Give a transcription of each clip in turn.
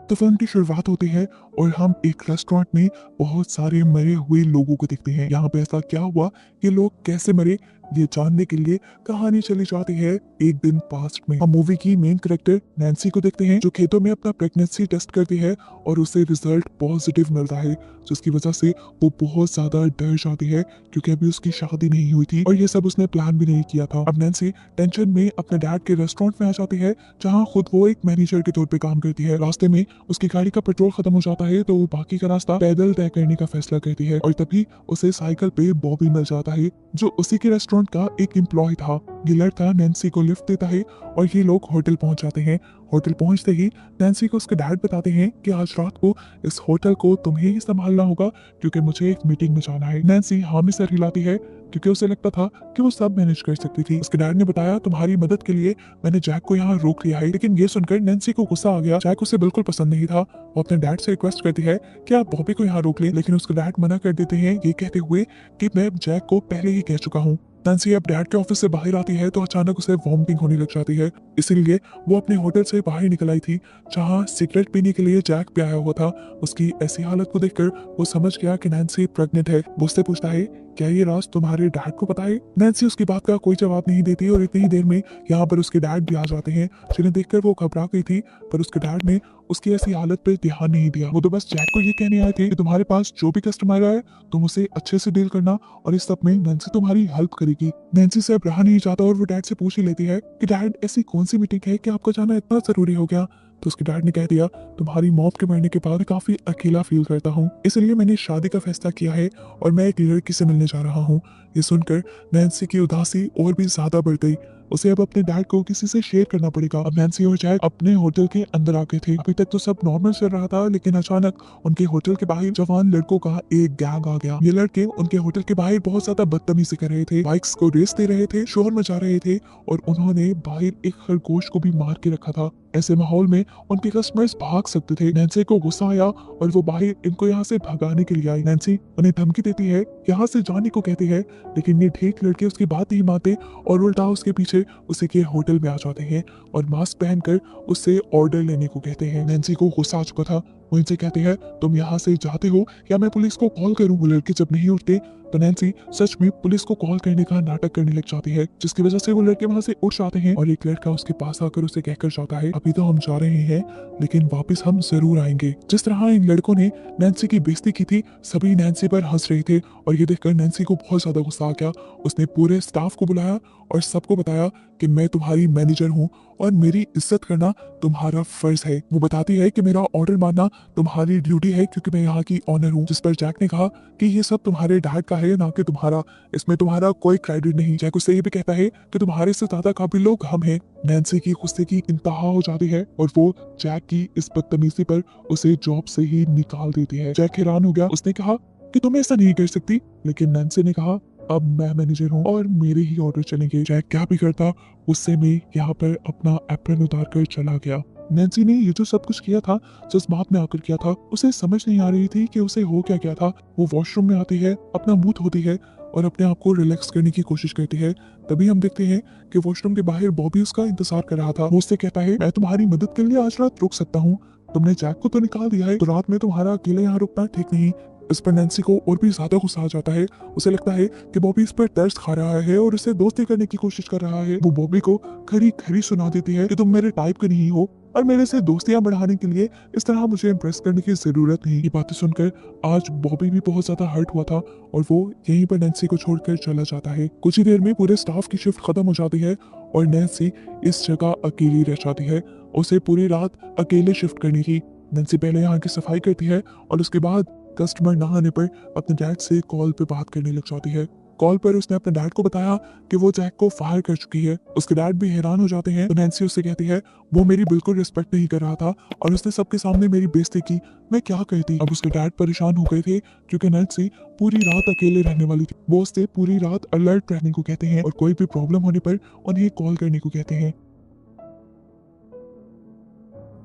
तो फिल्म की शुरुआत होती है और हम एक रेस्टोरेंट में बहुत सारे मरे हुए लोगों को देखते हैं। यहाँ पे ऐसा क्या हुआ कि लोग कैसे मरे, ये जानने के लिए कहानी चली जाती है एक दिन पास्ट में। हम मूवी की मेन कैरेक्टर नैन्सी को देखते हैं जो खेतों में अपना प्रेगनेंसी टेस्ट करती है और उसे रिजल्ट पॉजिटिव मिलता है, जिसकी वजह से वो बहुत ज्यादा डर जाती है क्योंकि अभी उसकी शादी नहीं हुई थी और ये सब उसने प्लान भी नहीं किया था। अब नैन्सी टेंशन में अपने डैड के रेस्टोरेंट में आ जाती है जहाँ खुद वो एक मैनेजर के तौर पे काम करती है। रास्ते में उसकी गाड़ी का पेट्रोल खत्म हो जाता है तो वो बाकी का रास्ता पैदल तय करने का फैसला करती है और तभी उसे साइकिल पे बॉबी मिल जाता है जो उसी के रेस्टोरेंट का एक एम्प्लॉय था। ये लड़का नैन्सी को लिफ्ट देता है और ये लोग होटल पहुंच जाते हैं। होटल पहुंचते ही नैन्सी को उसके डैड बताते हैं कि आज रात को इस होटल को तुम्हें ही संभालना होगा क्योंकि मुझे एक मीटिंग में जाना है। नैन्सी हामी सर हिलाती है क्योंकि उसे लगता था कि वो सब मैनेज कर सकती थी। उसके डैड ने बताया तुम्हारी मदद के लिए मैंने जैक को यहाँ रोक लिया है, लेकिन ये सुनकर नैन्सी को गुस्सा आ गया। जैक उसे बिल्कुल पसंद नहीं था। वो अपने डैड से रिक्वेस्ट करती है कि आप बॉबी को यहाँ रोक लें, लेकिन उसके डैड मना कर देते हैं ये कहते हुए कि मैं जैक को पहले ही कह चुका हूँ। नैन्सी अब डैड के ऑफिस से बाहर आती है तो अचानक उसे वॉमिटिंग होने लग जाती है, इसीलिए वो अपने होटल से बाहर निकल आई थी जहाँ सिगरेट पीने के लिए जैक भी आया हुआ था। उसकी ऐसी हालत को देखकर वो समझ गया कि नैन्सी प्रेग्नेंट है। वो उससे पूछता है क्या ये राज तुम्हारे डैड को पता है? नैन्सी उसकी बात का कोई जवाब नहीं देती और इतनी ही देर में यहाँ पर उसके डैड भी आ जाते हैं, जिन्हें देखकर वो घबरा गई थी पर उसके डैड ने उसकी ऐसी हालत पे ध्यान नहीं दिया। वो तो बस जैक को ये कहने आए थे कि तुम्हारे पास जो भी कस्टमर आए तुम उसे अच्छे से डील करना और इस सब में नैन्सी तुम्हारी हेल्प करेगी। नैन्सी से अब रहा नहीं जाता और वो डैड से पूछ ही लेती है कि डैड ऐसी कौन सी मीटिंग है कि आपका जाना इतना जरूरी हो गया? तो उसके डैड ने कह दिया तुम्हारी मौत के मरने के बाद मैं काफी अकेला फील करता हूँ, इसलिए मैंने शादी का फैसला किया है और मैं एक लड़की से मिलने जा रहा हूँ। ये सुनकर नैन्सी की उदासी और भी ज्यादा बढ़ गई। उसे अब अपने डैड को किसी से शेयर करना पड़ेगा। अब नैन्सी और जैक अपने होटल के अंदर आ गए थे। अभी तक तो सब नॉर्मल चल रहा था, लेकिन अचानक उनके होटल के बाहर जवान लड़कों का एक गैंग आ गया। ये लड़के उनके होटल के बाहर बहुत ज्यादा बदतमीजी कर रहे थे, बाइक्स को रेस दे रहे थे, शोर मचा रहे थे और उन्होंने बाहर एक खरगोश को भी मार के रखा था। ऐसे माहौल में उनके कस्टमर्स भाग सकते थे। नैन्सी को गुस्सा आया और वो बाहर इनको यहाँ से भगाने के लिए आई। नैन्सी उन्हें धमकी देती है, यहाँ से जाने को कहती है, लेकिन ये ढेर लड़के उसकी बात नहीं मानते और उल्टा उसके पीछे उसी के होटल में आ जाते हैं और मास्क पहनकर उससे ऑर्डर लेने को कहते हैं। नैन्सी को गुस्सा आ चुका था। वो इनसे कहते हैं तुम यहाँ से जाते हो या मैं पुलिस को कॉल करूँ? वो लड़के जब नहीं उठते तो नैन्सी सच में पुलिस को कॉल करने का नाटक करने लग जाती है, जिसकी वजह से वो लड़के वहां से उठ जाते हैं और एक लड़का उसके पास आकर उसे कहकर जाता है अभी तो हम जा रहे हैं लेकिन वापस हम जरूर आएंगे। जिस तरह इन लड़कों ने नैन्सी की बेइज्जती की थी सभी नैन्सी पर हंस रहे थे और ये देखकर नैन्सी को बहुत ज्यादा गुस्सा आ गया। उसने पूरे स्टाफ को बुलाया और सबको बताया कि मैं तुम्हारी मैनेजर हूँ और मेरी इज्जत करना तुम्हारा फर्ज है। वो बताती है कि मेरा ऑर्डर मानना तुम्हारी ड्यूटी है क्योंकि मैं यहाँ की ऑनर हूँ। जिस पर जैक ने कहा कि ये सब तुम्हारे डैड का है ना कि तुम्हारा, इसमें तुम्हारा कोई क्रेडिट नहीं। जैक उससे ये भी कहता है कि तुम्हारे से ज्यादा काबिल लोग हम हैं। नैन्सी की गुस्से की इंतहा हो जाती है और वो जैक की इस बदतमीजी पर उसे जॉब से ही निकाल देती है। जैक हैरान हो गया। उसने कहा कि तुम ऐसा नहीं कर सकती, लेकिन नैन्सी ने कहा अब मैं मैनेजर हूँ और मेरे ही ऑर्डर चलेंगे। जैक क्या भी करता उससे में यहाँ पर अपना एप्रन उतार कर चला गया। नैन्सी ने ये जो सब कुछ किया था जज्बात में आकर किया था। उसे समझ नहीं आ रही थी कि उसे हो क्या क्या था। वो वॉशरूम में आती है, अपना मुंह धोती है और अपने आप को रिलैक्स करने की कोशिश करती है। तभी हम देखते हैं कि वॉशरूम के बाहर बॉबी उसका इंतजार कर रहा था। वो उससे कहता है मैं तुम्हारी मदद के लिए आज रात रुक सकता हूँ, तुमने जैक को तो निकाल दिया है तो रात में तुम्हारा अकेले यहाँ रुकना ठीक नहीं। इस पर नैन्सी को और भी ज्यादा गुस्सा आ जाता है। उसे लगता है कि बॉबी इस पर तरस खा रहा है और उसे दोस्ती करने की कोशिश कर रहा है। वो बॉबी को खरी खरी सुना देती है कि तुम मेरे टाइप के नहीं हो और मेरे से दोस्तियां बढ़ाने के लिए इस तरह मुझे इम्प्रेस करने की जरूरत नहीं। ये बातें सुनकर आज बॉबी भी बहुत ज्यादा हर्ट हुआ था और वो यहीं पर नैन्सी को छोड़कर चला जाता है। कुछ ही देर में पूरे स्टाफ की शिफ्ट खत्म हो जाती है और नैन्सी इस जगह अकेली रह जाती है। उसे पूरी रात अकेले शिफ्ट करनी थी। नैन्सी पहले यहाँ की सफाई करती है और उसके बाद कस्टमर ना आने पर अपने डैड से कॉल पे बात करने लग जाती है। कॉल पर उसने अपने डैड को बताया कि वो जैक को फायर कर चुकी है। उसके डैड भी हैरान हो जाते हैं तो नैन्सी उससे कहती है वो मेरी बिल्कुल रिस्पेक्ट नहीं कर रहा था और उसने सबके सामने मेरी बेइज्जती की, मैं क्या करती। अब उसके डैड परेशान हो गए थे क्योंकि नैन्सी पूरी रात अकेले रहने वाली थी। वो उससे पूरी रात अलर्ट रहने को कहते हैं और कोई भी प्रॉब्लम होने पर उन्हें कॉल करने को कहते हैं।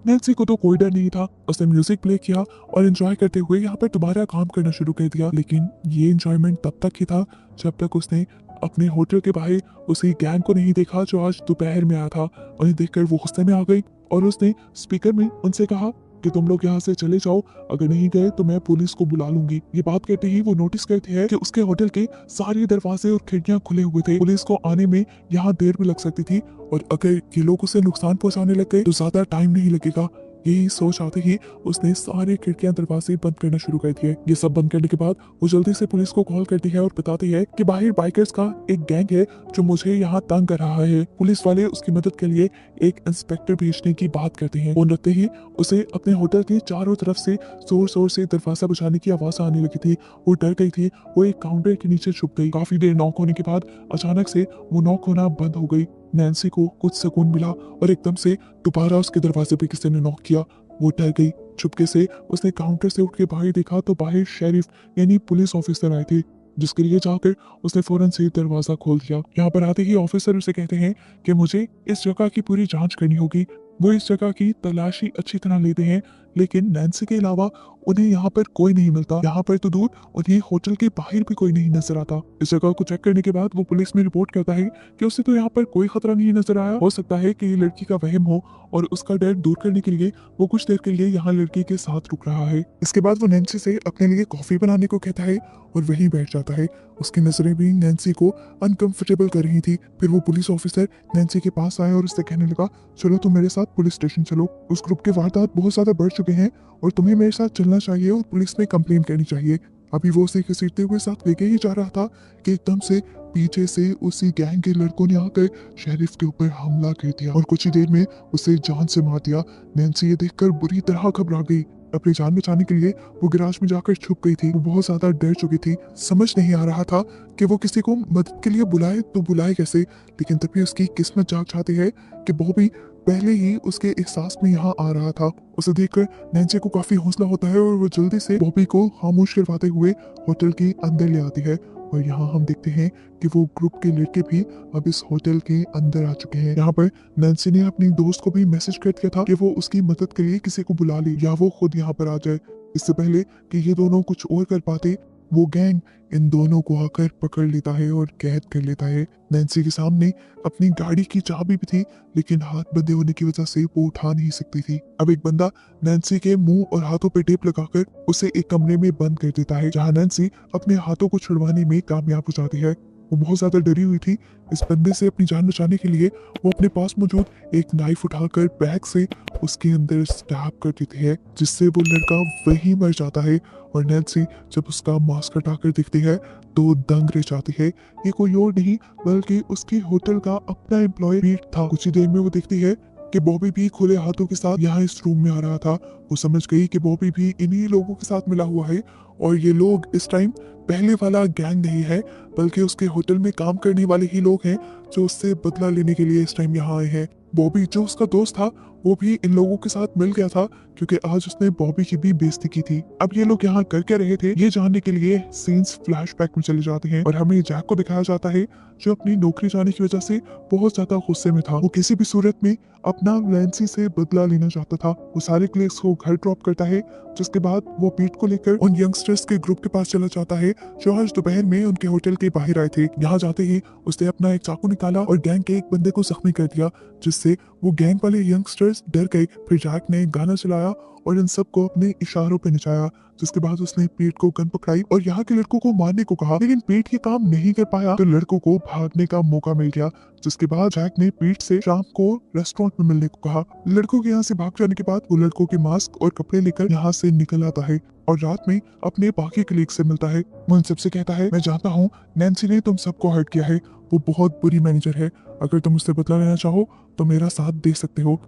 नैन्सी को तो कोई डर नहीं था। उसने म्यूजिक प्ले किया और एंजॉय करते हुए यहाँ पर दोबारा काम करना शुरू कर दिया, लेकिन ये एंजॉयमेंट तब तक ही था जब तक उसने अपने होटल के बाहर उसी गैंग को नहीं देखा जो आज दोपहर में आया था। उन्हें देखकर वो गुस्से में आ गई और उसने स्पीकर में उनसे कहा कि तुम लोग यहाँ से चले जाओ, अगर नहीं गए तो मैं पुलिस को बुला लूंगी। ये बात कहते ही वो नोटिस करते हैं कि उसके होटल के सारे दरवाजे और खिड़कियां खुले हुए थे। पुलिस को आने में यहाँ देर भी लग सकती थी और अगर ये लोग उसे नुकसान पहुंचाने लग गए तो ज्यादा टाइम नहीं लगेगा। यही सोच आते ही उसने सारे खिड़कियां दरवाजे बंद करना शुरू कर दिए। ये सब बंद करने के बाद वो जल्दी से पुलिस को कॉल करती है और बताती है कि बाहर बाइकर्स का एक गैंग है जो मुझे यहाँ तंग कर रहा है। पुलिस वाले उसकी मदद के लिए एक इंस्पेक्टर भेजने की बात करते हैं। फोन रखते ही उसे अपने होटल के चारों तरफ से जोर जोर से दरवाजा बजाने की आवाज आने लगी थी। वो डर गई थी, वो एक काउंटर के नीचे छुप गई। काफी देर नॉक होने के बाद अचानक से वो नॉक होना बंद हो गई। नैन्सी को कुछ सुकून मिला और एकदम से दोबारा उसके दरवाजे पे किसी ने नॉक किया। वो डर गई। चुपके से उसने काउंटर से उठ के बाहर देखा तो बाहर शेरिफ यानी पुलिस ऑफिसर आए थे, जिसके लिए जाकर उसने फौरन से दरवाजा खोल दिया। यहाँ पर आते ही ऑफिसर उसे कहते हैं कि मुझे इस जगह की पूरी जांच करनी होगी। वो इस जगह की तलाशी अच्छी तरह लेते हैं, लेकिन नैन्सी के अलावा उन्हें यहाँ पर कोई नहीं मिलता। यहाँ पर तो दूर उन्हें होटल के बाहर भी कोई नहीं नजर आता। इस जगह को चेक करने के बाद वो पुलिस में रिपोर्ट करता है कि उसे तो यहाँ पर कोई खतरा नहीं नजर आया। हो सकता है कि ये लड़की का वहम हो और उसका डर दूर करने के लिए वो कुछ देर के लिए यहाँ लड़की के साथ रुक रहा है। इसके बाद वो नैन्सी से अपने लिए कॉफी बनाने को कहता है और वहीं बैठ जाता है। उसकी नजरें भी नैन्सी को अनकंफर्टेबल कर रही थी। फिर वो पुलिस ऑफिसर नैन्सी के पास आया और उससे कहने लगा, चलो तुम मेरे साथ पुलिस स्टेशन चलो। उस ग्रुप के वारदात बहुत ज्यादा बढ़ चुके हैं और तुम्हें मेरे साथ चलना चाहिए और पुलिस में कंप्लेन करनी चाहिए। अभी वो उसे घसीटते हुए साथ लेके ही जा रहा था कि एकदम से पीछे से उसी गैंग के लड़कों ने आकर शेरिफ के ऊपर हमला कर दिया और कुछ ही देर में उसे जान से मार दिया। नैन्सी ये देखकर बुरी तरह घबरा गई। अपनी जान बचाने के लिए वो गिराज में जाकर छुप गई थी। वो बहुत ज्यादा डर चुकी थी। समझ नहीं आ रहा था कि वो किसी को मदद के लिए बुलाए तो बुलाए कैसे। लेकिन तभी उसकी किस्मत जाग जाती है कि बॉबी पहले ही उसके एहसास में यहाँ आ रहा था। उसे देखकर नैन्सी को काफी हौसला होता है और वो जल्दी से बॉबी को खामोश करवाते हुए होटल के अंदर ले आती है। और यहाँ हम देखते हैं कि वो ग्रुप के लड़के भी अब इस होटल के अंदर आ चुके हैं। यहाँ पर नैन्सी ने अपनी दोस्त को भी मैसेज कर दिया था कि वो उसकी मदद के लिए किसी को बुला ले या वो खुद यहाँ पर आ जाए। इससे पहले कि ये दोनों कुछ और कर पाते, वो गैंग इन दोनों को आकर पकड़ लेता है और कैद कर लेता है। नैन्सी के सामने अपनी गाड़ी की चाबी भी थी, लेकिन हाथ बंधे होने की वजह से वो उठा नहीं सकती थी। अब एक बंदा नैन्सी के मुंह और हाथों पे टेप लगाकर उसे एक कमरे में बंद कर देता है, जहां नैन्सी अपने हाथों को छुड़वाने में कामयाब हो जाती है। वो बहुत ज्यादा डरी हुई थी। इस बंदे से अपनी जान बचाने के लिए वो अपने पास मौजूद एक नाइफ उठाकर बैग से उसके अंदर स्टैब कर देती है, जिससे वो लड़का वहीं मर जाता है। और नैन्सी जब उसका मास्क हटाकर दिखती है तो दंग रह जाती है। ये कोई और नहीं बल्कि उसके होटल का अपना एम्प्लॉय पीट था। कुछ ही देर में वो देखती है कि बॉबी भी खुले हाथों के साथ यहाँ इस रूम में आ रहा था। वो समझ गई कि बॉबी भी इन्हीं लोगों के साथ मिला हुआ है और ये लोग इस टाइम पहले वाला गैंग नहीं है, बल्कि उसके होटल में काम करने वाले ही लोग हैं जो उससे बदला लेने के लिए इस टाइम यहाँ आए हैं। बॉबी जो उसका दोस्त था वो भी इन लोगों के साथ मिल गया था, क्योंकि आज उसने बॉबी की भी बेइज्जती की थी। अब ये लोग यहाँ कर क्या रहे थे ये जानने के लिए सीन्स फ्लैशबैक में चले जाते हैं और हमें जैक को दिखाया जाता है जो अपनी नौकरी जाने की वजह से बहुत ज्यादा गुस्से में था। वो किसी भी सूरत में अपना नैन्सी से बदला लेना चाहता था। वो सारे क्लेक्स को घर ड्रॉप करता है, जिसके बाद वो पीट को लेकर उन यंगस्टर्स के ग्रुप के पास चला जाता है जो आज दोपहर में उनके होटल के बाहर आए थे। यहाँ जाते ही उसने अपना एक चाकू निकाला और गैंग के एक बंदे को जख्मी कर दिया, जिससे वो गैंग वाले यंगस्टर्स डर गए। फिर जैक ने गाना चलाया और इन सबको अपने इशारों पे नचाया, जिसके बाद उसने पीट को गन पकड़ाई और यहाँ के लड़कों को मारने को कहा, लेकिन पीट ये काम नहीं कर पाया तो लड़कों को भागने का मौका मिल गया। जिसके बाद जैक ने पीट से शाम को रेस्टोरेंट में मिलने को कहा। लड़कों के यहाँ से भाग जाने के बाद वो लड़कों के मास्क और कपड़े लेकर यहाँ से निकल आता है और रात में अपने बाकी कलीग से मिलता है। वो उन सबसे कहता है, मैं जानता हूँ नैन्सी ने तुम सबको हर्ट किया है, वो बहुत बुरी मैनेजर है। अगर तुम उससे बदला लेना चाहो तो मेरा साथ दे सकते हो।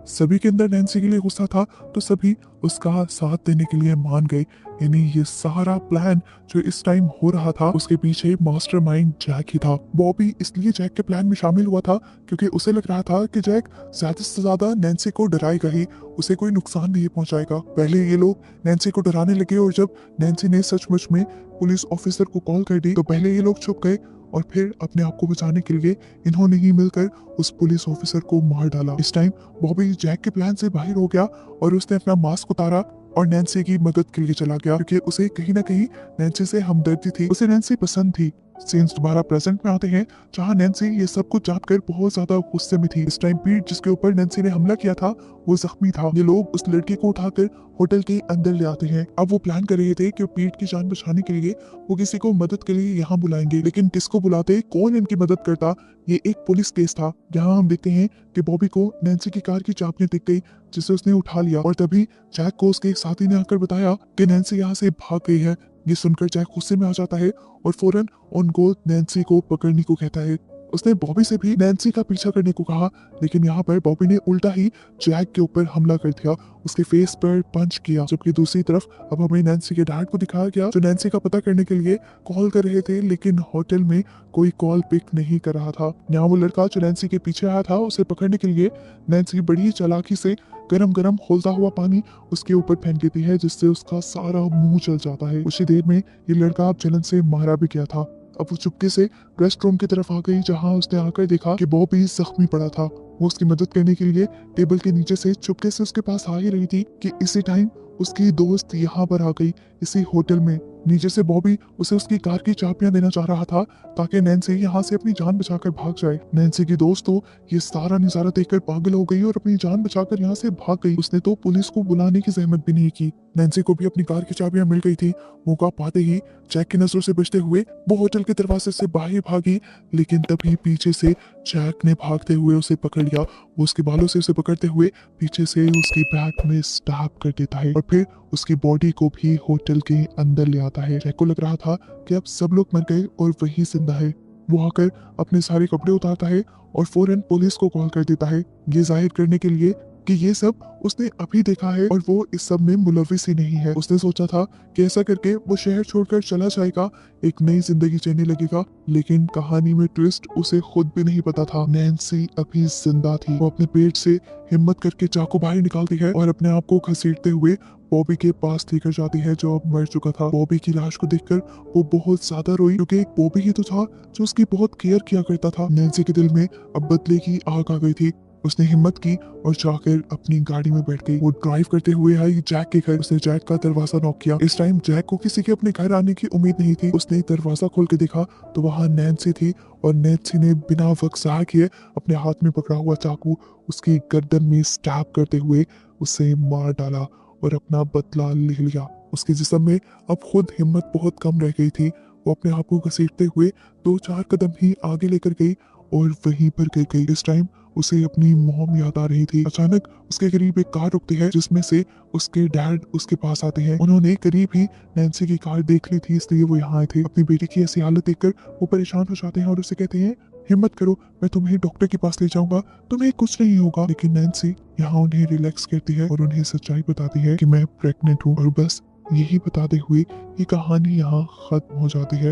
सभी के अंदर नैन्सी के लिए गुस्सा था तो सभी उसका साथ देने के लिए मान गए। यानी ये सारा प्लान जो इस टाइम हो रहा था उसके पीछे मास्टरमाइंड जैक ही था। बॉबी इसलिए जैक के प्लान में शामिल हुआ था क्योंकि उसे लग रहा था कि जैक ज्यादा से ज्यादा नैन्सी को डराएगा ही, उसे कोई नुकसान नहीं पहुंचाएगा। पहले ये लोग नैन्सी को डराने लगे और जब नैन्सी ने सचमुच में पुलिस ऑफिसर को कॉल कर दी तो पहले ये लोग छुप गए और फिर अपने आप को बचाने के लिए इन्होंने ही मिलकर उस पुलिस ऑफिसर को मार डाला। इस टाइम बॉबी जैक के प्लान से बाहर हो गया और उसने अपना मास्क उतारा और नैन्सी की मदद के लिए चला गया, क्योंकि उसे कहीं ना कहीं नैन्सी से हमदर्दी थी। उसे नैन्सी पसंद थी सीन्स दोबारा प्रेजेंट में आते हैं, जहां नैन्सी ये सब कुछ जानकर बहुत ज्यादा गुस्से में थी। इस टाइम पीट जिसके ऊपर नैन्सी ने हमला किया था वो जख्मी था। ये लोग उस लड़के को उठाकर होटल के अंदर ले आते हैं। अब वो प्लान कर रहे थे कि पीट की जान बचाने के लिए वो किसी को मदद के लिए यहाँ बुलाएंगे, लेकिन किसको बुलाते, कौन इनकी मदद करता, ये एक पुलिस केस था। यहाँ हम देखते हैं कि बॉबी को नैन्सी की कार की चाबियां दिख गई जिसे उसने उठा लिया, और तभी जैक को उसके एक साथी ने आकर बताया कि नैन्सी यहाँ से भाग गई है। ये सुनकर जैक गुस्से में आ जाता है और फौरन ऑन गोल नैन्सी को पकड़ने को कहता है। उसने बॉबी से भी नैन्सी का पीछा करने को कहा, लेकिन यहाँ पर बॉबी ने उल्टा ही जैक के ऊपर हमला कर दिया, उसके फेस पर पंच किया। जबकि दूसरी तरफ अब हमें नैन्सी के डैड को दिखाया गया जो नैन्सी का पता करने के लिए कॉल कर रहे थे, लेकिन होटल में कोई कॉल पिक नहीं कर रहा था। यहाँ वो लड़का जो नैन्सी के पीछे आया था उसे पकड़ने के लिए नैन्सी बड़ी चालाकी से गरम गरम खौलता हुआ पानी उसके ऊपर फेंक देती है, जिससे उसका सारा मुंह जल जाता है। उसी देर में ये लड़का अब जलन से मारा भी गया था। अब वो चुपके से रेस्ट रूम की तरफ आ गई, जहां उसने आकर देखा कि बॉबी जख्मी पड़ा था। वो उसकी मदद करने के लिए टेबल के नीचे से चुपके से उसके पास आ ही रही थी कि इसी टाइम उसकी दोस्त यहाँ पर आ गई इसी होटल में। नीचे से बॉबी उसे उसकी कार की चाबियां देना चाह रहा था ताकि नैन्सी यहाँ से अपनी जान बचाकर भाग जाए। नैन्सी की दोस्त तो ये सारा नजारा देखकर पागल हो गई और अपनी जान बचाकर यहाँ से भाग गई। उसने तो पुलिस को बुलाने की जहमत भी नहीं की। नैन्सी को भी अपनी कार की चाबियां मिल गई थी। मौका पाते ही जैक की नजरों से बचते हुए वो होटल के दरवाजे से बाहर भागी, लेकिन तभी पीछे से जैक ने भागते हुए उसे पकड़ लिया। वो उसके बालों से उसे पकड़ते हुए पीछे से उसकी बैक में स्टैब कर देता है और फिर उसकी बॉडी को भी होटल के अंदर ले आता है। जैक को लग रहा था कि अब सब लोग मर गए और वही जिंदा है। वो आकर अपने सारे कपड़े उतारता है और फौरन पुलिस को कॉल कर देता है, ये जाहिर करने के लिए कि ये सब उसने अभी देखा है और वो इस सब में मुलविस ही नहीं है। उसने सोचा था कि ऐसा करके वो शहर छोड़कर चला जाएगा, एक नई जिंदगी जीने लगेगा, लेकिन कहानी में ट्विस्ट उसे खुद भी नहीं पता था। नैन्सी अभी जिंदा थी। वो अपने पेट से हिम्मत करके चाकू बाहर निकालती है और अपने आप को घसीटते हुए बॉबी के पास लेकर जाती है जो अब मर चुका था। बॉबी की लाश को देखकर वो बहुत ज्यादा रोई, क्योंकि एक बॉबी ही तो था जो उसकी बहुत केयर किया करता था। नैन्सी के दिल में अब बदले की आग आ गई थी। उसने हिम्मत की और जाकर अपनी गाड़ी में बैठ गई। वो ड्राइव करते हुए आई जैक के घर। उसने जैक का दरवाजा नॉक किया। इस टाइम जैक को किसी के अपने घर आने की उम्मीद नहीं थी। उसने दरवाजा खोल के देखा तो वहां नैन्सी थी और नैन्सी ने बिना वक्त ज़ाया किए अपने हाथ में पकड़ा हुआ चाकू उसकी गर्दन में स्टैब करते हुए उसे मार डाला और अपना बदला ले लिया। उसके जिस्म में अब खुद हिम्मत बहुत कम रह गई थी। वो अपने आप को घसीटते हुए 2-4 कदम ही आगे लेकर गई और वहीं पर गिर गई। इस टाइम उसे अपनी मॉम याद आ रही थी। अचानक उसके करीब एक कार रुकती है जिसमें से उसके डैड उसके पास आते हैं। उन्होंने करीब ही नैन्सी की कार देख ली थी, इसलिए वो यहाँ आए थे। अपनी बेटी की ऐसी हालत देखकर वो परेशान हो जाते हैं और उसे कहते हैं, हिम्मत करो, मैं तुम्हें डॉक्टर के पास ले जाऊंगा, तुम्हें कुछ नहीं होगा। लेकिन नैन्सी यहाँ उन्हें रिलैक्स करती है और उन्हें सच्चाई बताती है कि मैं प्रेग्नेंट हूँ, और बस यही बताते हुए ये कहानी यहाँ खत्म हो जाती है।